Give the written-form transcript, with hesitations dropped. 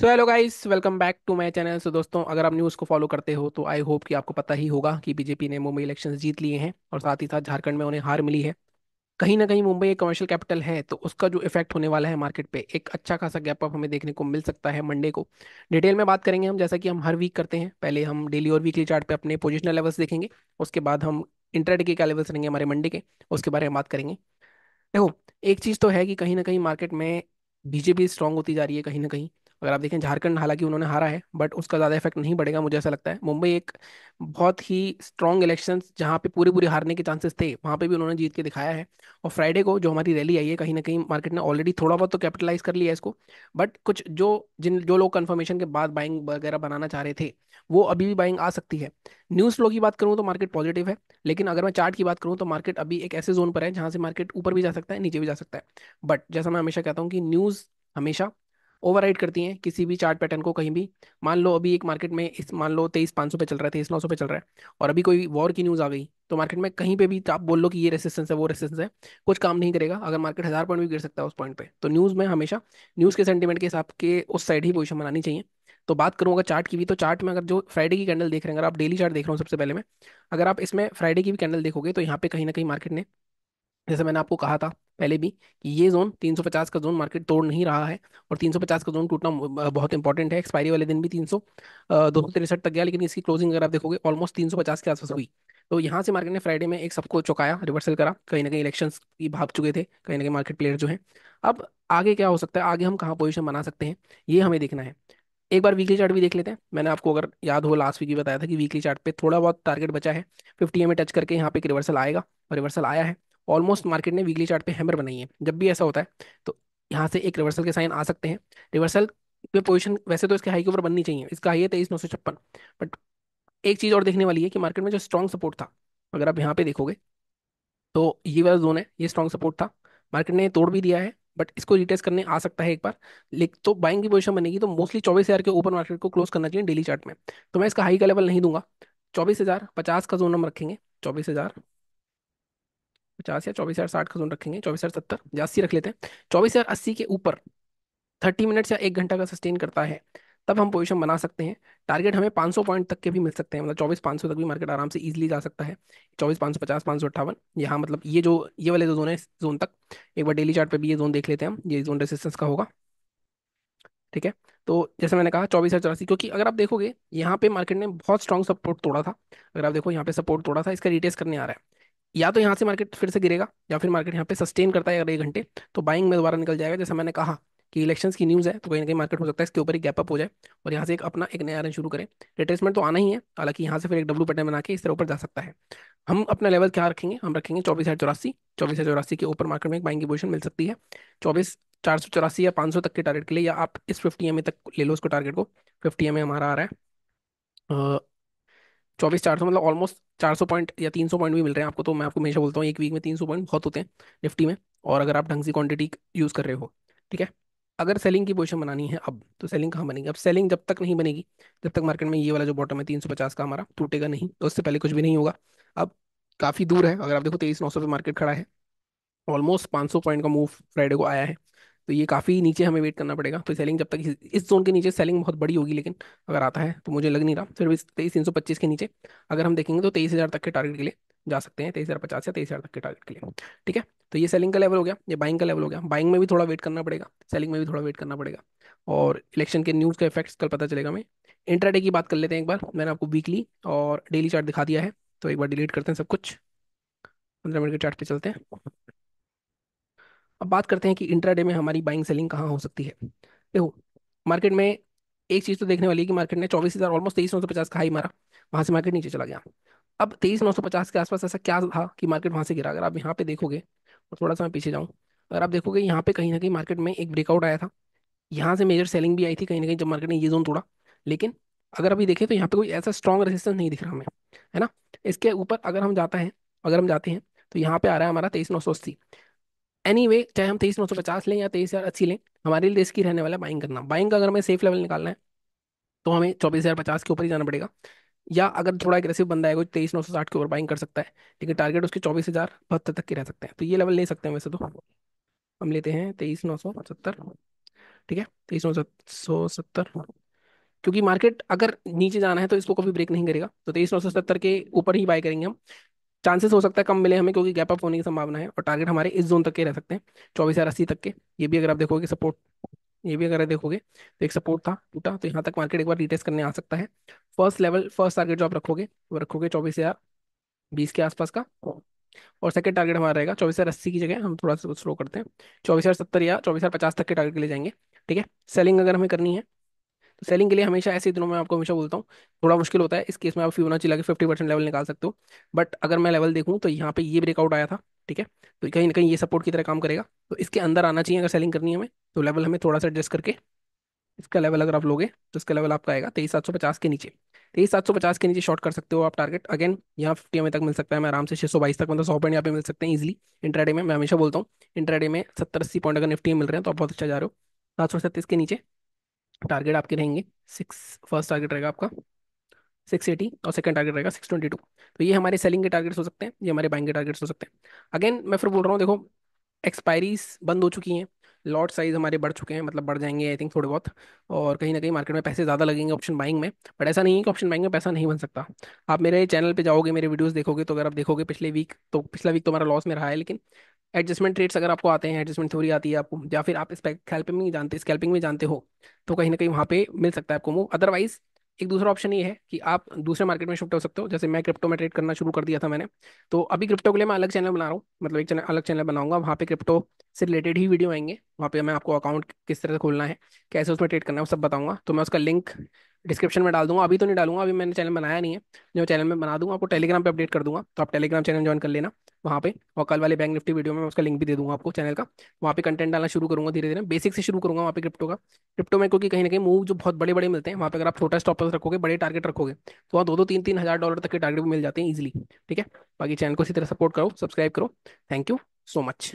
So hello guys, welcome back to my channel. So दोस्तों, अगर आप न्यूज़ को फॉलो करते हो तो आई होप कि आपको पता ही होगा कि बीजेपी ने मुंबई इलेक्शंस जीत लिए हैं और साथ ही साथ झारखंड में उन्हें हार मिली है। कहीं ना कहीं मुंबई एक कमर्शियल कैपिटल है, तो उसका जो इफेक्ट होने वाला है मार्केट पे, एक अच्छा खासा गैप अप हमें देखने को मिल सकता है मंडे को। डिटेल में बात करेंगे हम, जैसा कि हम हर वीक करते हैं। पहले हम डेली और वीकली चार्ट पे अपने पोजिशनल लेवल्स देखेंगे। उसके बाद हम इंट्राडे के क्या लेवल्स रहेंगे हमारे मंडे के, उसके बारे में बात करेंगे। देखो, एक चीज तो है कि कहीं ना कहीं मार्केट में बीजेपी स्ट्रांग होती जा रही है कहीं ना कहीं। अगर आप देखें, झारखंड हालांकि उन्होंने हारा है, बट उसका ज्यादा इफेक्ट नहीं पड़ेगा मुझे ऐसा लगता है। मुंबई एक बहुत ही स्ट्रांग इलेक्शन, जहाँ पे पूरे पूरे हारने के चांसेस थे, वहां पे भी उन्होंने जीत के दिखाया है। और फ्राइडे को जो हमारी रैली आई है, कहीं ना कहीं मार्केट ने ऑलरेडी थोड़ा बहुत तो कैपिटलाइज कर लिया है इसको। बट कुछ जो लोग कंफर्मेशन के बाद बाइंग वगैरह बनाना चाह रहे थे, वो अभी भी बाइंग आ सकती है। न्यूज़ फ्लो की बात करूँ तो मार्केट पॉजिटिव है। लेकिन अगर मैं चार्ट की बात करूं तो मार्केट अभी एक ऐसे जोन पर है जहां से मार्केट ऊपर भी जा सकता है, नीचे भी जा सकता है। बट जैसा मैं हमेशा कहता हूं कि न्यूज़ हमेशा ओवरराइड करती हैं किसी भी चार्ट पैटर्न को कहीं भी। मान लो अभी एक मार्केट में इस मान लो 23,500 पे चल रहा है, 23,900 पे चल रहा है, और अभी कोई वॉर की न्यूज़ आ गई, तो मार्केट में कहीं पे भी आप बोल लो कि ये रेसिस्टेंस है वो रेसिस्टेंस है, कुछ काम नहीं करेगा। अगर मार्केट 1,000 पॉइंट भी गिर सकता है उस पॉइंट पे, तो न्यूज़ में हमेशा न्यूज़ के सेंटीमेंट के हिसाब के उस साइड ही पोजीशन बनानी चाहिए। तो बात करूँ अगर चार्ट की भी, तो चार्ट में अगर जो फ्राइडे की कैंडल देख रहे हैं, अगर आप डेली चार्ट देख रहे हो सबसे पहले में, अगर आप इसमें फ्राइडे की भी कैंडल देखोगे तो यहाँ पे कहीं ना कहीं मार्केट ने, जैसे मैंने आपको कहा था पहले भी, कि ये जोन 350 का जोन मार्केट तोड़ नहीं रहा है। और 350 का जोन टूटना बहुत इंपॉर्टेंट है। एक्सपायरी वाले दिन भी 263 तक गया, लेकिन इसकी क्लोजिंग अगर आप देखोगे ऑलमोस्ट 350 के आसपास हुई। तो यहाँ से मार्केट ने फ्राइडे में एक सबको चौंकाया, रिवर्सल करा, कहीं ना कहीं इलेक्शंस की भाग चुके थे कहीं ना कहीं मार्केट प्लेयर जो है। अब आगे क्या हो सकता है, आगे हम कहाँ पोजीशन बना सकते हैं, ये हमें देखना है। एक बार वीकली चार्ट भी देख लेते हैं। मैंने आपको अगर याद हो लास्ट वीक ही बताया था कि वीकली चार्ट पे थोड़ा बहुत टारगेट बचा है। 50 में टच करके यहाँ पे एक रिवर्सल आएगा, और रिवर्सल आया है। ऑलमोस्ट मार्केट ने वीकली चार्ट पे हैमर बनाई है। जब भी ऐसा होता है तो यहाँ से एक रिवर्सल के साइन आ सकते हैं। रिवर्सल पे पोजीशन वैसे तो इसके हाई के ऊपर बननी चाहिए, इसका हाई है 23,956। बट एक चीज और देखने वाली है कि मार्केट में जो स्ट्रॉन्ग सपोर्ट था, अगर आप यहाँ पे देखोगे, तो ये वाला जोन है, ये स्ट्रॉन्ग सपोर्ट था। मार्केट ने तोड़ भी दिया है, बट इसको रिटेस्ट करने आ सकता है एक बार। लेकिन तो बाइंग की पोजीशन बनेगी तो मोस्टली 24,000 के ऊपर मार्केट को क्लोज करना चाहिए डेली चार्ट में। तो मैं इसका हाई का लेवल नहीं दूंगा। 24,050 का जोन हम रखेंगे, 24,050 या 24,060 का जोन रखेंगे, 24,070 या 80 रख लेते हैं। 24,080 के ऊपर 30 मिनट्स या 1 घंटा का सस्टेन करता है, तब हम पोजीशन बना सकते हैं। टारगेट हमें 500 पॉइंट तक के भी मिल सकते हैं, मतलब 24,500 तक भी मार्केट आराम से इजीली जा सकता है। 24,550, 558 यहाँ, मतलब ये वाले जो जोन है, जोन तक एक बार डेली चार्ट पे भी ये जोन देख लेते हैं हम, ये जोन रेसिस्टेंस का होगा। ठीक है। तो जैसे मैंने कहा 24,084, क्योंकि अगर आप देखोगे यहाँ पे मार्केट ने बहुत स्ट्रॉन्ग सपोर्ट तोड़ा था। अगर आप देखो यहाँ पे सपोर्ट तोड़ा था, इसका रिटेस्ट करने आ रहा है। या तो यहाँ से मार्केट फिर से गिरेगा, या फिर मार्केट यहाँ पे सस्टेन करता है अगर 1 घंटे, तो बाइंग में दोबारा निकल जाएगा। जैसा मैंने कहा कि इलेक्शंस की न्यूज़ है, तो कहीं ना कहीं मार्केट हो सकता है इसके ऊपर ही गैप अप हो जाए और यहाँ से एक नया रन शुरू करें। रिट्रेसमेंट तो आना ही है, हालांकि यहाँ से फिर एक डब्ल्यू पैटर्न बना के इस तरह ऊपर जा सकता है। हम अपना लेवल क्या रखेंगे, हम रखेंगे 24,084। 24,084 के ऊपर मार्केट में एक बाइंग की पोजीशन मिल सकती है। 24,484 या 500 तक के टारगेट के लिए, या आप इस 50 तक ले लो उसको टारगेट को। 50 हमारा आ रहा है 24,400, मतलब ऑलमोस्ट 400 पॉइंट या 300 पॉइंट भी मिल रहे हैं आपको। तो मैं आपको हमेशा बोलता हूँ एक वीक में 300 पॉइंट बहुत होते हैं निफ्टी में, और अगर आप ढंग से क्वांटिटी यूज कर रहे हो। ठीक है। अगर सेलिंग की पोजीशन बनानी है अब, तो सेलिंग कहाँ बनेगी? अब सेलिंग जब तक नहीं बनेगी, जब तक मार्केट में ये वाला जो बॉटम है 350 का हमारा टूटेगा नहीं, तो उससे पहले कुछ भी नहीं होगा। अब काफी दूर है, अगर आप देखो 23,900 पे मार्केट खड़ा है, ऑलमोस्ट 500 पॉइंट का मूव फ्राइडे को आया है। तो ये काफ़ी नीचे हमें वेट करना पड़ेगा। तो सेलिंग जब तक इस जोन के नीचे सेलिंग बहुत बड़ी होगी, लेकिन अगर आता है तो मुझे लग नहीं रहा। फिर भी 23,325 के नीचे अगर हम देखेंगे तो 23,000 तक के टारगेट के लिए जा सकते हैं, 23,050 या 23,000 तक के टारगेट के लिए। ठीक है। तो ये सेलिंग का लेवल हो गया, ये बाइंग का लेवल हो गया। बाइंग में भी थोड़ा वेट करना पड़ेगा, सेलिंग में भी थोड़ा वेट करना पड़ेगा। और इलेक्शन के न्यूज़ का इफेक्ट्स कल पता चलेगा हमें। इंट्राडे की बात कर लेते हैं एक बार। मैंने आपको वीकली और डेली चार्ट दिखा दिया है, तो एक बार डिलीट करते हैं सब कुछ, 15 मिनट के चार्ट पे चलते हैं। अब बात करते हैं कि इंट्राडे में हमारी बाइंग सेलिंग कहाँ हो सकती है। देखो, मार्केट में एक चीज तो देखने वाली है कि मार्केट ने 24,000, ऑलमोस्ट 23,950 का हाई मारा, वहां से मार्केट नीचे चला गया। अब 23,950 के आसपास ऐसा क्या था कि मार्केट वहां से गिरा? अगर आप यहाँ पे देखोगे, और थोड़ा सा मैं पीछे जाऊँ, अगर आप देखोगे यहाँ पे कहीं ना कहीं मार्केट में एक ब्रेकआउट आया था। यहाँ से मेजर सेलिंग भी आई थी कहीं ना कहीं जब मार्केट ने ये जोन तोड़ा। लेकिन अगर अभी देखें तो यहाँ पे कोई ऐसा स्ट्रॉन्ग रेजिस्टेंस नहीं दिख रहा हमें, है ना। इसके ऊपर अगर हम जाते हैं तो यहाँ पे आ रहा है हमारा 23,980। चाहे हम 23,950 लें या 23,080 लें, हमारे लिए रिस्की रहने वाला है बाइंग करना। बाइंग का अगर हमें सेफ लेवल निकालना है, तो हमें 24,050 के ऊपर ही जाना पड़ेगा। या अगर थोड़ा एग्रेसिव बंदा है कोई, 23,960 के ऊपर बाइंग कर सकता है, लेकिन टारगेट उसके 24,072 तक के रह सकते हैं। तो ये लेवल ले सकते हैं वैसे तो। हम लेते हैं 23,970। ठीक है, 23,970। क्योंकि मार्केट अगर नीचे जाना है तो इसको कभी ब्रेक नहीं करेगा, तो 23,970 के ऊपर ही बाय करेंगे हम। चांसेस हो सकता है कम मिले हमें, क्योंकि गैप अप होने की संभावना है, और टारगेट हमारे इस जोन तक के रह सकते हैं, 24,080 तक के। ये भी अगर आप देखोगे सपोर्ट, ये भी अगर आप देखोगे तो एक सपोर्ट था, टूटा, तो यहाँ तक मार्केट एक बार रिटेस्ट करने आ सकता है। फर्स्ट लेवल, फर्स्ट टारगेट जो आप रखोगे वो रखोगे 24,020 के आसपास का। और सेकंड टारगेट हमारा रहेगा 24,080 की जगह हम थोड़ा सा स्लो करते हैं, 24,070 या 24,050 तक के टारगेट के लिए जाएंगे। ठीक है, सेलिंग अगर हमें करनी है तो सेलिंग के लिए हमेशा ऐसे दिनों में आपको हमेशा बोलता हूँ, थोड़ा मुश्किल होता है, इस केस में आप फिबोनाची लगा के 50% लेवल निकाल सकते हो। बट अगर मैं लेवल देखूँ तो यहाँ पे ये ब्रेकआउट आया था, ठीक है, तो कहीं ना कहीं ये सपोर्ट की तरह काम करेगा, तो इसके अंदर आना चाहिए अगर सेलिंग करनी है हमें। तो लेवल हमें थोड़ा सा एडजस्ट करके, इसका लेवल अगर आप लोगे तो इसका लेवल आपका आएगा 23,750 के नीचे। 23,750 के नीचे शॉर्ट कर सकते हो आप टारगेट, अगेन यहाँ 50 एम तक मिल सकता है, मैं आराम से 622 तक, मतलब 100 पॉइंट यहाँ पे मिल सकते हैं इजीली। इंट्राडे में मैं हमेशा बोलता हूँ, इंट्राडे में 70-80 पॉइंट अगर निफ्टी में मिल रहे हैं तो आप बहुत अच्छा जा रहे हो। 737 के नीचे टारगेट आपके रहेंगे सिक्स, फर्स्ट टारगेट रहेगा आपका 680, और सेकंड टारगेट रहेगा 622। तो ये हमारे सेलिंग के टारगेट्स हो सकते हैं, ये हमारे बाइंग के टारगेट्स हो सकते हैं। अगेन मैं फिर बोल रहा हूँ, देखो एक्सपायरीज बंद हो चुकी हैं, लॉट साइज हमारे बढ़ चुके हैं, मतलब बढ़ जाएंगे आई थिंक थोड़े बहुत, और कहीं ना कहीं मार्केट में पैसे ज़्यादा लगेंगे ऑप्शन बाइंग में। बट ऐसा नहीं है कि ऑप्शन बाइंग में पैसा नहीं बन सकता। आप मेरे चैनल पे जाओगे, मेरे वीडियोस देखोगे, तो अगर आप देखोगे पिछले वीक, तो पिछला वीक तो हमारा लॉस में रहा है, लेकिन एडजस्टमेंट रेट्स अगर आपको आते हैं, एडजस्टमेंट थ्योरी आती है आपको, या फिर आप स्कैल्पिंग में जानते, स्कैल्पिंग में जानते हो, तो कहीं ना कहीं वहाँ पे मिल सकता है आपको मूव। अदरवाइज एक दूसरा ऑप्शन ये है कि आप दूसरे मार्केट में शिफ्ट हो सकते हो, जैसे मैं क्रिप्टो में ट्रेड करना शुरू कर दिया था मैंने। तो अभी क्रिप्टो के लिए मैं अलग चैनल बना रहा हूँ, मतलब एक चैनल, अलग चैनल बनाऊंगा, वहाँ पे क्रिप्टो से रिलेटेड ही वीडियो आएंगे, वहाँ पे मैं आपको अकाउंट किस तरह से खोलना है, कैसे उसमें ट्रेड करना है, वो सब बताऊंगा। तो मैं उसका लिंक डिस्क्रिप्शन में डाल दूंगा, अभी तो नहीं डालूंगा, अभी मैंने चैनल बनाया नहीं है। जो चैनल में बना दूंगा आपको टेलीग्राम पे अपडेट कर दूंगा, तो आप टेलीग्राम चैनल ज्वाइन कर लेना वहाँ पे। और कल वाले बैंक निफ्टी वीडियो में मैं उसका लिंक भी दे दूंगा आपको चैनल का। वहाँ पे कंटेंट डालना शुरू करूंगा धीरे धीरे, बेसिक से शुरू करूंगा वहाँ पे क्रिप्टो का। क्रिप्टो में क्योंकि कहीं ना कहीं मूव जो बहुत बड़े बड़े मिलते हैं, वहाँ पे अगर आप छोटा स्टॉप लॉस रखोगे, बड़े टारगेट रखोगे, तो वहाँ 2-2 3-3 हज़ार डॉलर तक के टारगेट भी मिल जाते हैं इजीली। ठीक है, बाकी चैनल को इसी तरह सपोर्ट करो, सब्सक्राइब करो। Thank you so much.